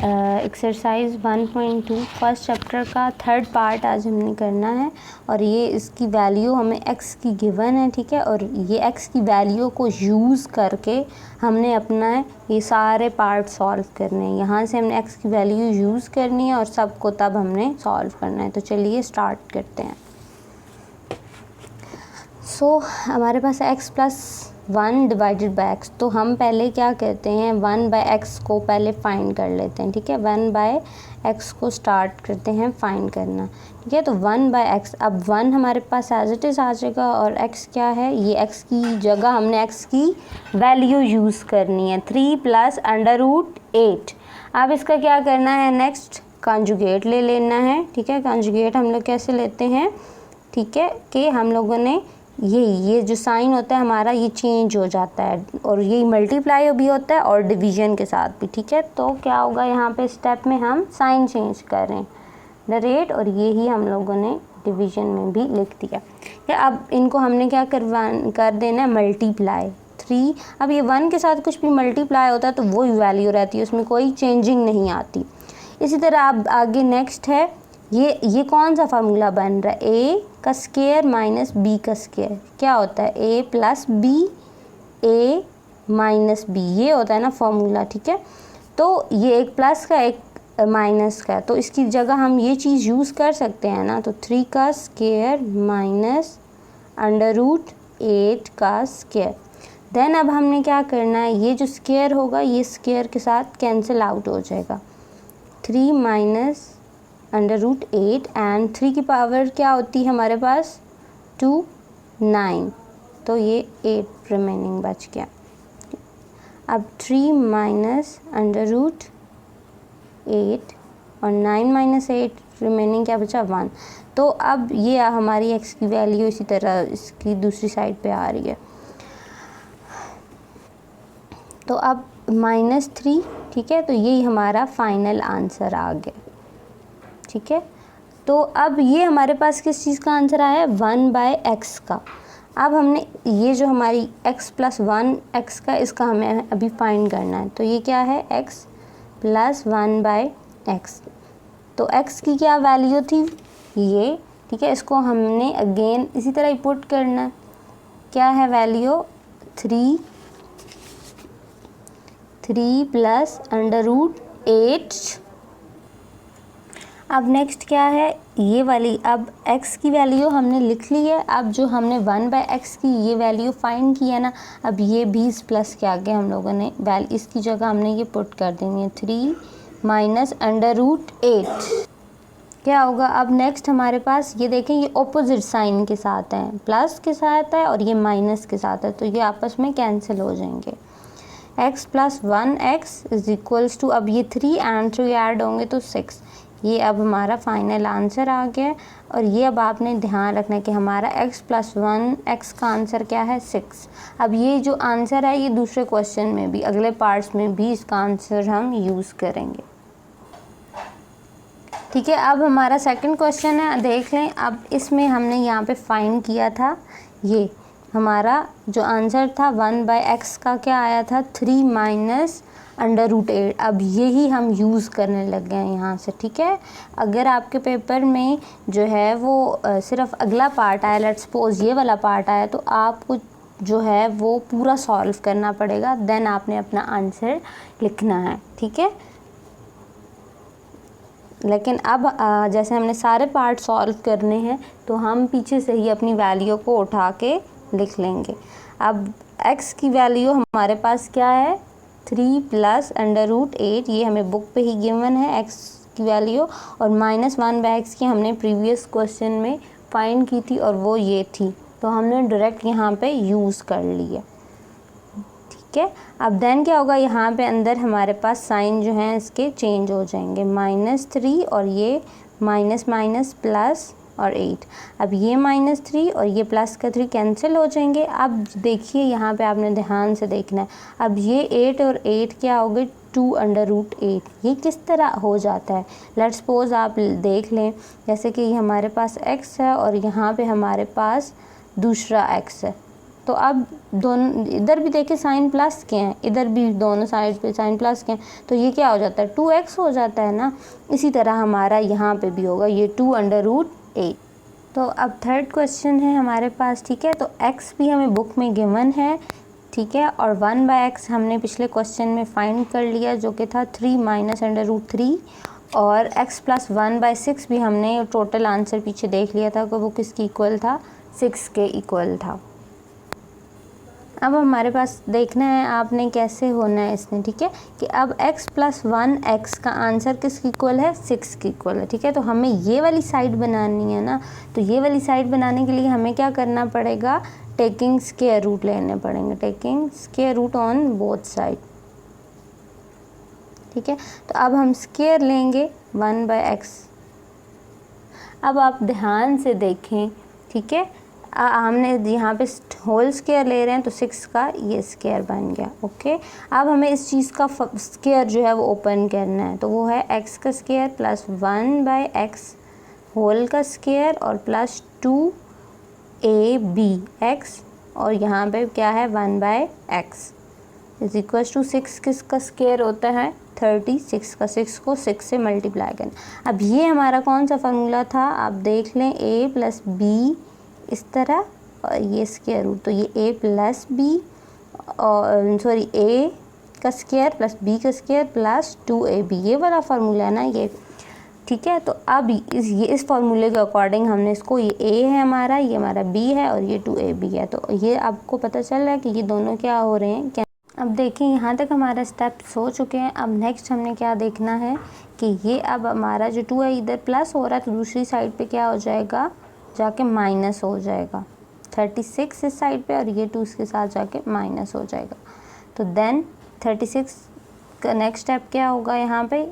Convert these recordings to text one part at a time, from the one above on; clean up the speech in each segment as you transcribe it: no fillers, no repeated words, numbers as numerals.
Exercise 1.2 first chapter का third part आज हमने करना है और ये इसकी वैल्यू हमें x की गिवन है, ठीक है। और ये x की वैल्यू को यूज़ करके हमने अपना ये सारे पार्ट सॉल्व करने हैं। यहाँ से हमने x की वैल्यू यूज़ करनी है और सबको तब हमने सॉल्व करना है। तो चलिए स्टार्ट करते हैं। हमारे पास x+1 डिवाइडेड बाय x, तो हम पहले क्या करते हैं 1/x को पहले फाइंड कर लेते हैं, ठीक है। 1/x को स्टार्ट करते हैं फाइंड करना, ठीक है। तो 1/x, अब 1 हमारे पास एज इट इज़ आ जाएगा और x क्या है, ये x की जगह हमने x की वैल्यू यूज़ करनी है 3 + √8। अब इसका क्या करना है, नेक्स्ट कॉन्जुगेट ले लेना है, ठीक है। कॉन्जुगेट हम लोग कैसे लेते हैं, ठीक है, कि हम लोगों ने ये जो साइन होता है हमारा ये चेंज हो जाता है और ये मल्टीप्लाई भी होता है और डिवीज़न के साथ भी, ठीक है। तो क्या होगा, यहाँ पे स्टेप में हम साइन चेंज कर रहे हैं द रेट और ये ही हम लोगों ने डिवीज़न में भी लिख दिया। या अब इनको हमने क्या कर देना है, मल्टीप्लाई 3। अब ये 1 के साथ कुछ भी मल्टीप्लाई होता है तो वही वैल्यू रहती है, उसमें कोई चेंजिंग नहीं आती। इसी तरह अब आगे नेक्स्ट है, ये कौन सा फार्मूला बन रहा है, a का स्क्वायर माइनस b का स्क्वायर क्या होता है, a + b a - b, ये होता है ना फार्मूला, ठीक है। तो ये एक प्लस का एक माइनस का, तो इसकी जगह हम ये चीज़ यूज़ कर सकते हैं ना। तो 3 का स्क्वायर माइनस √8 का स्क्वायर। देन अब हमने क्या करना है, ये जो स्क्वायर होगा ये स्क्वायर के साथ कैंसिल आउट हो जाएगा, 3 - √8 एंड 3 की पावर क्या होती है हमारे पास 2 9, तो ये 8 रिमेनिंग बच गया। अब 3 - √8 और 9 - 8 रिमेनिंग क्या बचा 1। तो अब ये हमारी x की वैल्यू इसी तरह इसकी दूसरी साइड पे आ रही है। तो अब -3, ठीक है। तो यही हमारा फाइनल आंसर आ गया, ठीक है। तो अब ये हमारे पास किस चीज़ का आंसर आया है, 1/x का। अब हमने ये जो हमारी x+1 x का, इसका हमें अभी फाइंड करना है। तो ये क्या है, x+1/x। तो x की क्या वैल्यू थी ये, ठीक है। इसको हमने अगेन इसी तरह ही पुट करना है, क्या है वैल्यू 3 + √8। अब नेक्स्ट क्या है, ये वाली, अब x की वैल्यू हमने लिख ली है। अब जो हमने 1/x की ये वैल्यू फाइंड की है ना, अब ये भी इस प्लस के आगे हम लोगों ने इसकी जगह हमने ये पुट कर देंगे 3 - √8 क्या होगा। अब नेक्स्ट हमारे पास ये देखें, ये ऑपोजिट साइन के साथ है, प्लस के साथ है और ये माइनस के साथ है, तो ये आपस में कैंसिल हो जाएंगे। x+1x = अब ये 3 एंड 3 ऐड होंगे तो 6। ये अब हमारा फाइनल आंसर आ गया। और ये अब आपने ध्यान रखना है कि हमारा x+1x का आंसर क्या है 6। अब ये जो आंसर है ये दूसरे क्वेश्चन में भी, अगले पार्ट्स में भी इसका आंसर हम यूज़ करेंगे, ठीक है। अब हमारा सेकंड क्वेश्चन है, देख लें। अब इसमें हमने यहाँ पे फाइंड किया था, ये हमारा जो आंसर था 1/x का क्या आया था 3 - √8। अब यही हम यूज़ करने लग गए हैं यहाँ से, ठीक है। अगर आपके पेपर में जो है वो सिर्फ अगला पार्ट आया, लेट्स सपोज ये वाला पार्ट आया, तो आपको जो है वो पूरा सॉल्व करना पड़ेगा, देन आपने अपना आंसर लिखना है, ठीक है। लेकिन अब जैसे हमने सारे पार्ट सॉल्व करने हैं तो हम पीछे से ही अपनी वैल्यू को उठा के लिख लेंगे। अब x की वैल्यू हमारे पास क्या है 3 + √8, ये हमें बुक पे ही गिवन है x की वैल्यू, और -1/x की हमने प्रीवियस क्वेश्चन में फाइंड की थी और वो ये थी, तो हमने डायरेक्ट यहाँ पे यूज़ कर लिया, ठीक है। अब देन क्या होगा, यहाँ पे अंदर हमारे पास साइन जो हैं इसके चेंज हो जाएंगे, -3 और ये माइनस प्लस और 8। अब ये -3 और ये प्लस का 3 कैंसिल हो जाएंगे। अब देखिए यहाँ पे आपने ध्यान से देखना है, अब ये 8 और 8 क्या हो गए 2/√8। ये किस तरह हो जाता है, लेट्स सपोज आप देख लें, जैसे कि ये हमारे पास x है और यहाँ पे हमारे पास दूसरा x है, तो अब दोनों इधर भी देखिए साइन प्लस के हैं, इधर भी दोनों साइड पे साइन प्लस के हैं, तो ये क्या हो जाता है 2x हो जाता है ना। इसी तरह हमारा यहाँ पे भी होगा ये 2√8। तो अब थर्ड क्वेश्चन है हमारे पास, ठीक है। तो x भी हमें बुक में गिवन है, ठीक है, और 1/x हमने पिछले क्वेश्चन में फाइंड कर लिया जो कि था 3 - √3, और x + 1/6 भी हमने टोटल आंसर पीछे देख लिया था कि वो किसके इक्वल था, 6 के इक्वल था। अब हमारे पास देखना है आपने कैसे होना है इसमें, ठीक है, कि अब x + 1x का आंसर किसके इक्वल है, 6 के इक्वल है, ठीक है। तो हमें ये वाली साइड बनानी है ना, तो ये वाली साइड बनाने के लिए हमें क्या करना पड़ेगा, टेकिंग स्क्वायर रूट लेने पड़ेंगे, taking square root on both side, ठीक है। तो अब हम स्क्वायर लेंगे 1/x। अब आप ध्यान से देखें, ठीक है, हमने यहाँ पे होल स्क्वायर ले रहे हैं तो 6 का ये स्क्वायर बन गया, ओके। अब हमें इस चीज़ का स्क्वायर जो है वो ओपन करना है, तो वो है x का स्क्वायर प्लस 1/x होल का स्क्वायर और प्लस 2abx, और यहाँ पे क्या है 1/x इज इक्वल टू 6 किसका स्क्वायर होता है 36 का, 6 को 6 से मल्टीप्लाई करना। अब ये हमारा कौन सा फार्मूला था, आप देख लें, a + b इस तरह और ये स्क्वायर रूट, तो ये a + b और सॉरी a का स्क्वायर प्लस b का स्क्वायर प्लस 2ab, ये वाला फार्मूला है ना ये, ठीक है। तो अब इस फार्मूले के अकॉर्डिंग हमने इसको, ये a है हमारा, ये हमारा b है और ये 2ab है, तो ये आपको पता चल रहा है कि ये दोनों क्या हो रहे हैं, क्या। अब देखिए यहाँ तक हमारा स्टेप्स हो चुके हैं। अब नेक्स्ट हमने क्या देखना है कि ये अब हमारा जो 2 है इधर प्लस हो रहा है, तो दूसरी साइड पे क्या हो जाएगा, जाके माइनस हो जाएगा, 36 इस साइड पे और ये 2 इसके साथ जाके माइनस हो जाएगा। तो देन 36 का नेक्स्ट स्टेप क्या होगा, यहाँ पे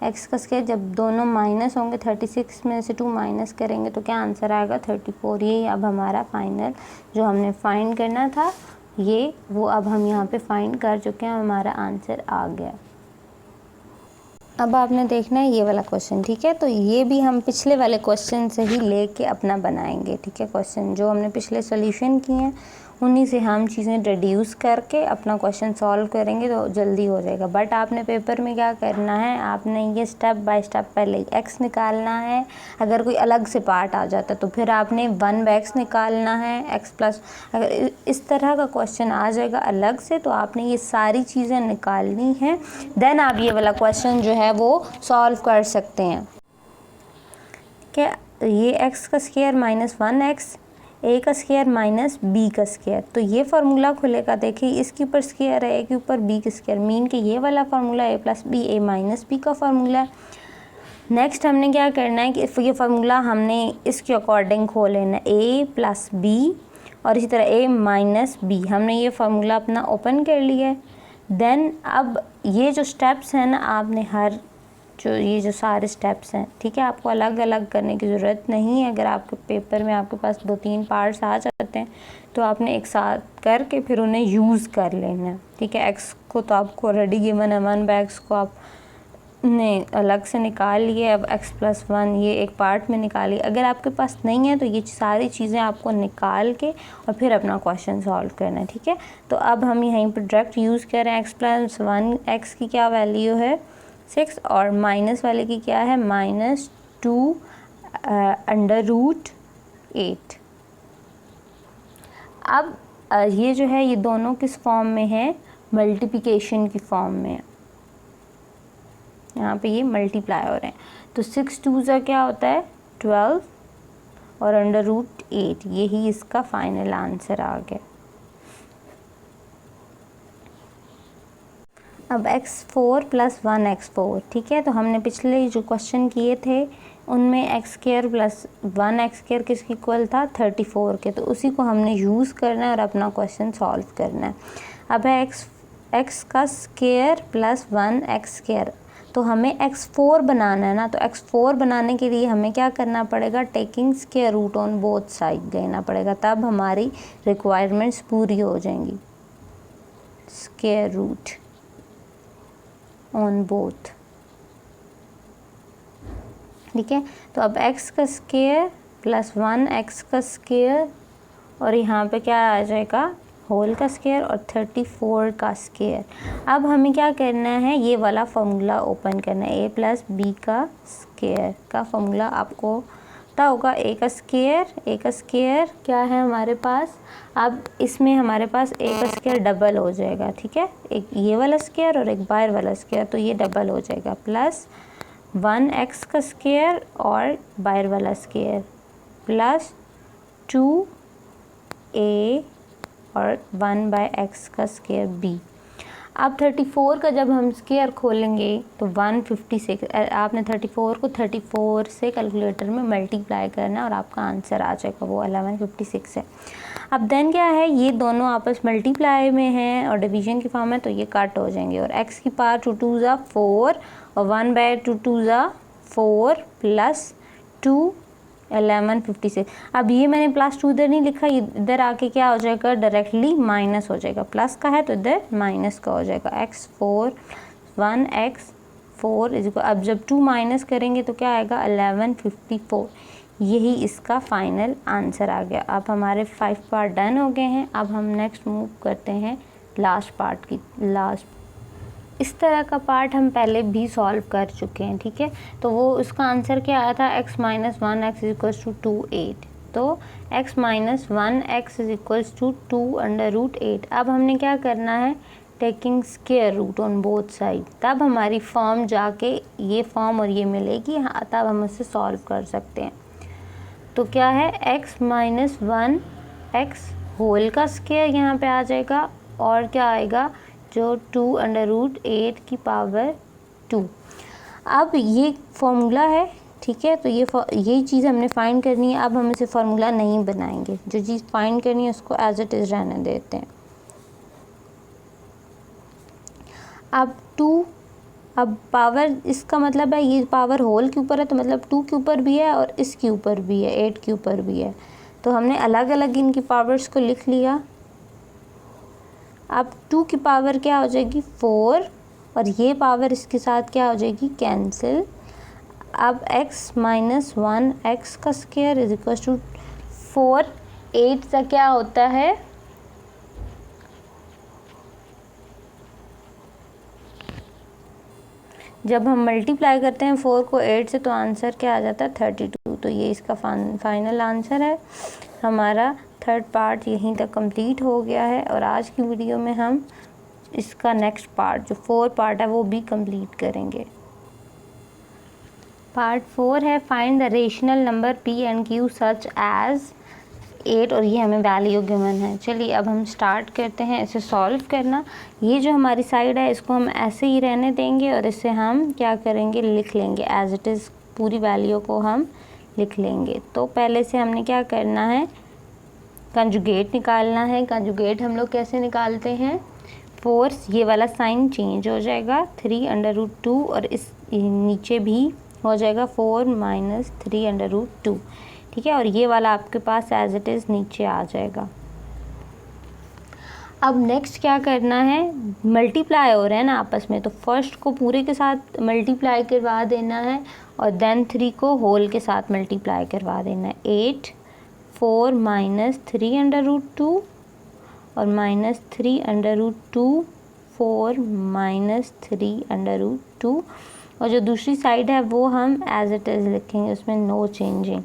x का स्क्वायर, जब दोनों माइनस होंगे 36 में से 2 माइनस करेंगे तो क्या आंसर आएगा 34। ये अब हमारा फाइनल जो हमने फाइंड करना था ये वो अब हम यहाँ पे फाइंड कर चुके हैं, हमारा आंसर आ गया। अब आपने देखना है ये वाला क्वेश्चन, ठीक है। तो ये भी हम पिछले वाले क्वेश्चन से ही लेके अपना बनाएंगे, ठीक है। क्वेश्चन जो हमने पिछले सॉल्यूशन किए हैं उन्हीं से हम चीज़ें रिड्यूस करके अपना क्वेश्चन सॉल्व करेंगे तो जल्दी हो जाएगा। बट आपने पेपर में क्या करना है, आपने ये स्टेप बाय स्टेप पहले x निकालना है, अगर कोई अलग से पार्ट आ जाता है तो फिर आपने 1/x निकालना है, x प्लस, अगर इस तरह का क्वेश्चन आ जाएगा अलग से तो आपने ये सारी चीज़ें निकालनी है, देन आप ये वाला क्वेश्चन जो है वो सॉल्व कर सकते हैं। क्या ये x का स्क्वायर माइनस 1x, a का स्क्वायर माइनस b का स्क्वायर, तो ये फार्मूला खुलेगा, देखिए इसके ऊपर स्क्वायर है, a के ऊपर b का स्क्वायर, मीन कि ये वाला formula a + b, a - b का फार्मूला है। नेक्स्ट हमने क्या करना है कि ये फार्मूला हमने इसके अकॉर्डिंग खोल लेना है, a + b और इसी तरह a - b, हमने ये फार्मूला अपना ओपन कर लिया है। देन अब ये जो स्टेप्स हैं ना, आपने हर ये जो सारे स्टेप्स हैं, ठीक है, आपको अलग अलग करने की ज़रूरत नहीं है। अगर आपके पेपर में आपके पास 2-3 पार्ट्स आ जाते हैं तो आपने एक साथ करके फिर उन्हें यूज़ कर लेना है, ठीक है। x को तो आपको ऑलरेडी गिवन है, 1/x को आपने अलग से निकाल लिए, अब x + 1 ये एक पार्ट में निकालिए। अगर आपके पास नहीं है तो ये सारी चीज़ें आपको निकाल के और फिर अपना क्वेश्चन सॉल्व करना है, ठीक है। तो अब हम यहीं पर डायरेक्ट यूज़ कर रहे हैं, x + 1 x की क्या वैल्यू है 6 और माइनस वाले की क्या है -2 √8। अब ये जो है ये दोनों किस फॉर्म में है, मल्टीप्लिकेशन की फॉर्म में है, यहाँ पे ये मल्टीप्लाई हो रहे हैं। तो 6 2 का क्या होता है 12 और √8, यही इसका फाइनल आंसर आ गया। अब x4 + 1x4, ठीक है। तो हमने पिछले जो क्वेश्चन किए थे उनमें x² + 1x² किसके इक्वल था 34 के, तो उसी को हमने यूज़ करना है और अपना क्वेश्चन सॉल्व करना है। अब है x का स्क्वायर + 1x², तो हमें x4 बनाना है ना, तो x4 बनाने के लिए हमें क्या करना पड़ेगा, taking square root on both side लेना पड़ेगा, तब हमारी रिक्वायरमेंट्स पूरी हो जाएंगी। स्क्वायर रूट ऑन बोथ, ठीक है। तो अब x का स्क्वायर + 1x का स्क्वायर और यहाँ पे क्या आ जाएगा, होल का स्क्वायर और 34 का स्क्वायर। अब हमें क्या करना है, ये वाला फॉर्मूला ओपन करना है, a प्लस बी का स्क्वायर का फॉर्मूला आपको पता होगा। a का स्क्वायर क्या है हमारे पास, अब इसमें हमारे पास a का स्क्वायर डबल हो जाएगा, ठीक है, एक ये वाला स्क्वायर और एक बाहर वाला स्क्वायर, तो ये डबल हो जाएगा, प्लस 1x का स्क्वायर और बाहर वाला स्क्वायर प्लस 2a और 1/x का स्क्वायर b। अब 34 का जब हम स्क्वायर खोलेंगे तो 156, आपने 34 को 34 से कैलकुलेटर में मल्टीप्लाई करना और आपका आंसर आ जाएगा, वो 1156 है। अब देन क्या है, ये दोनों आपस मल्टीप्लाई में हैं और डिवीजन की फॉर्म है, तो ये कट हो जाएंगे और x की पावर 2 2 ज़ा 4 और 1/2 2 ज़ा 4 प्लस 2 1156। अब ये मैंने प्लस 2 इधर नहीं लिखा, इधर आके क्या हो जाएगा, डायरेक्टली माइनस हो जाएगा, प्लस का है तो इधर माइनस का हो जाएगा, x4 1x4 इज इक्वल, अब जब 2 माइनस करेंगे तो क्या आएगा 1154। यही इसका फाइनल आंसर आ गया। अब हमारे 5 पार्ट डन हो गए हैं। अब हम नेक्स्ट मूव करते हैं लास्ट पार्ट की। इस तरह का पार्ट हम पहले भी सॉल्व कर चुके हैं, ठीक है। तो वो उसका आंसर क्या आया था, x minus 1x is equals to 2/8। तो x minus 1x is equals to 2/8। अब हमने क्या करना है, taking square root on both side, तब हमारी फॉर्म जाके ये फॉर्म और ये मिलेगी, हाँ तब हम उससे सॉल्व कर सकते हैं। तो क्या है, x माइनस 1x होल का स्क्वायर यहाँ पे आ जाएगा और क्या आएगा, जो 2/8 की पावर 2। अब ये फॉर्मूला है, ठीक है, तो ये चीज़ हमने फाइंड करनी है। अब हम इसे फार्मूला नहीं बनाएंगे, जो चीज़ फाइंड करनी है उसको एज इट इज़ रहने देते हैं। अब पावर, इसका मतलब है ये पावर होल के ऊपर है, तो मतलब 2 के ऊपर भी है और इसके ऊपर भी है, 8 के ऊपर भी है। तो हमने अलग अलग इनकी पावर्स को लिख लिया। अब 2 की पावर क्या हो जाएगी 4 और ये पावर इसके साथ क्या हो जाएगी, कैंसिल। अब x माइनस 1x का स्क्वायर इज इक्वल टू 4, 8 का क्या होता है, जब हम मल्टीप्लाई करते हैं 4 को 8 से तो आंसर क्या आ जाता है 32। तो ये इसका फाइनल आंसर है। हमारा थर्ड पार्ट यहीं तक कंप्लीट हो गया है और आज की वीडियो में हम इसका नेक्स्ट पार्ट जो 4 पार्ट है वो भी कंप्लीट करेंगे। पार्ट 4 है find the rational number p and q such as 8 और ये हमें वैल्यू गिवन है। चलिए अब हम स्टार्ट करते हैं इसे सॉल्व करना। ये जो हमारी साइड है इसको हम ऐसे ही रहने देंगे और इसे हम क्या करेंगे, लिख लेंगे एज इट इज़, पूरी वैल्यू को हम लिख लेंगे। तो पहले से हमने क्या करना है, कंजुगेट निकालना है। कंजुगेट हम लोग कैसे निकालते हैं, 4 ये वाला साइन चेंज हो जाएगा 3/2 और इस नीचे भी हो जाएगा 4 माइनस 3/2, ठीक है, और ये वाला आपके पास एज इट इज़ नीचे आ जाएगा। अब नेक्स्ट क्या करना है, मल्टीप्लाई हो रहे हैं ना आपस में, तो फर्स्ट को पूरे के साथ मल्टीप्लाई करवा देना है और देन 3 को होल के साथ मल्टीप्लाई करवा देना है। 8 4 माइनस 3/2 और माइनस 3/2 4 माइनस 3/2 और जो दूसरी साइड है वो हम एज इट इज़ लिखेंगे, उसमें नो चेंजिंग।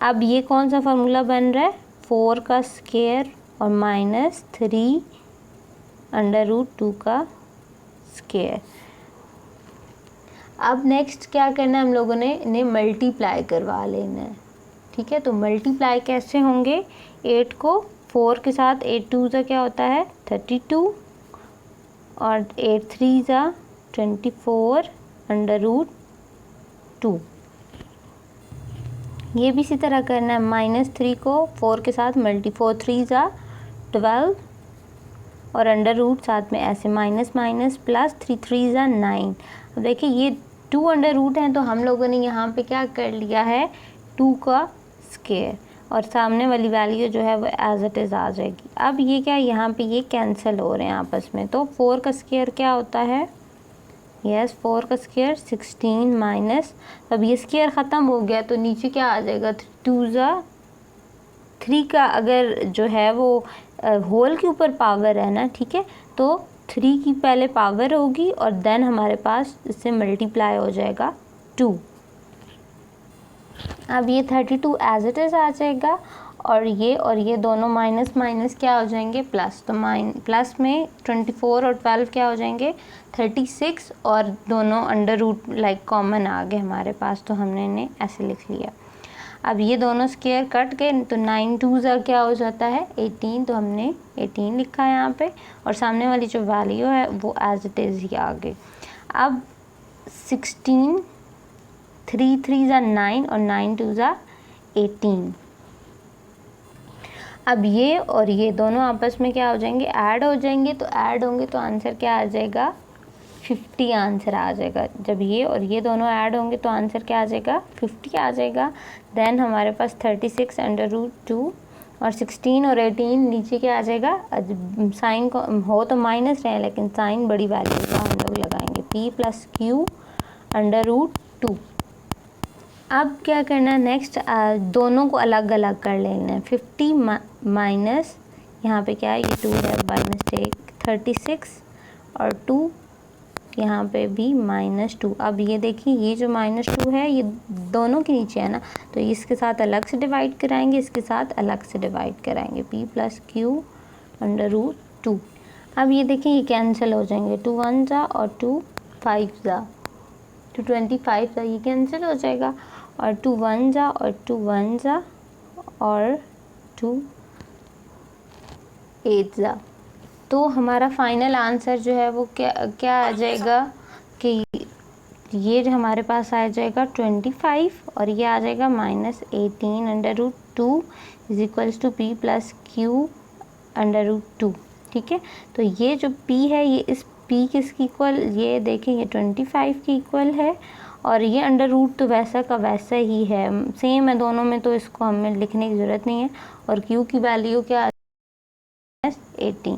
अब ये कौन सा फार्मूला बन रहा है, 4 का स्क्वायर और माइनस 3/2 का स्क्वायर। अब नेक्स्ट क्या करना है, हम लोगों ने इन्हें मल्टीप्लाई करवा लेना है, ठीक है। तो मल्टीप्लाई कैसे होंगे, 8 को 4 के साथ, 8 2 ज़ा क्या होता है 32 और 8 3 ज़ा 24/2। ये भी इसी तरह करना है, माइनस 3 को 4 के साथ 4 3 ज़ा 12 और अंडर रूट साथ में ऐसे माइनस माइनस प्लस 3 3 ज़ा 9। अब देखिए ये 2 हैं तो हम लोगों ने यहाँ पे क्या कर लिया है 2 का स्क्वायर और सामने वाली वैल्यू जो है वो एज इट इज़ आ जाएगी। अब ये क्या, यहाँ पे ये कैंसिल हो रहे हैं आपस में, तो 4 का स्क्वायर क्या होता है, यस 4 का स्क्वायर 16 माइनस, अब ये स्क्वायर ख़त्म हो गया तो नीचे क्या आ जाएगा 2 ज़ा 3 का अगर जो है वो होल के ऊपर पावर है ना, ठीक है, तो 3 की पहले पावर होगी और देन हमारे पास इससे मल्टीप्लाई हो जाएगा 2। अब ये 32 एज इट इज़ आ जाएगा और ये दोनों माइनस माइनस क्या हो जाएंगे, प्लस। तो प्लस में 24 और 12 क्या हो जाएंगे, 36, और दोनों अंडर रूट लाइक कॉमन आ गए हमारे पास, तो हमने इन्हें ऐसे लिख लिया। अब ये दोनों स्क्वायर कट गए तो 9 2 क्या हो जाता है, 18, तो हमने 18 लिखा है यहाँ पे, और सामने वाली जो वैल्यू है वो एज इट इज़ ही आ गई। अब 16, 3 3 9 और 9 2 18। अब ये और ये दोनों आपस में क्या हो जाएंगे, ऐड हो जाएंगे, तो ऐड होंगे तो आंसर क्या आ जाएगा, 50 आंसर आ जाएगा। जब ये और ये दोनों ऐड होंगे तो आंसर क्या आ जाएगा, 50 आ जाएगा। देन हमारे पास 36 अंडर रूट 2 और 16 और 18 नीचे क्या आ जाएगा, साइन को हो तो माइनस रहे लेकिन साइन बड़ी वैल्यू का हम लोग लगाएंगे, p plus q under root 2। अब क्या करना है नेक्स्ट, दोनों को अलग अलग कर लेना है। 50 माइनस यहाँ पे क्या है, ये 2 है बाय मिस्टेक, 36 और 2 यहाँ पे भी -2। अब ये देखिए ये जो -2 है ये दोनों के नीचे है ना, तो इसके साथ अलग से डिवाइड कराएंगे, इसके साथ अलग से डिवाइड कराएंगे, p plus q under root 2। अब ये देखिए ये कैंसिल हो जाएंगे, 2 1 जा और 2 5 जा, 2 25 जा, ये कैंसिल हो जाएगा, और 2 1 जा और 2 1 जा और 2 8 जा। तो हमारा फाइनल आंसर जो है वो क्या आ जाएगा कि ये जो हमारे पास आ जाएगा 25 और ये आ जाएगा -18 under root 2 is equals to p plus q under root 2। ठीक है, तो ये जो p है ये इस p किसकी इक्वल, ये देखें ये 25 की इक्वल है, और ये अंडर रूट तो वैसा का वैसा ही है, सेम है दोनों में, तो इसको हमें लिखने की ज़रूरत नहीं है। और q की वैल्यू क्या है, 18।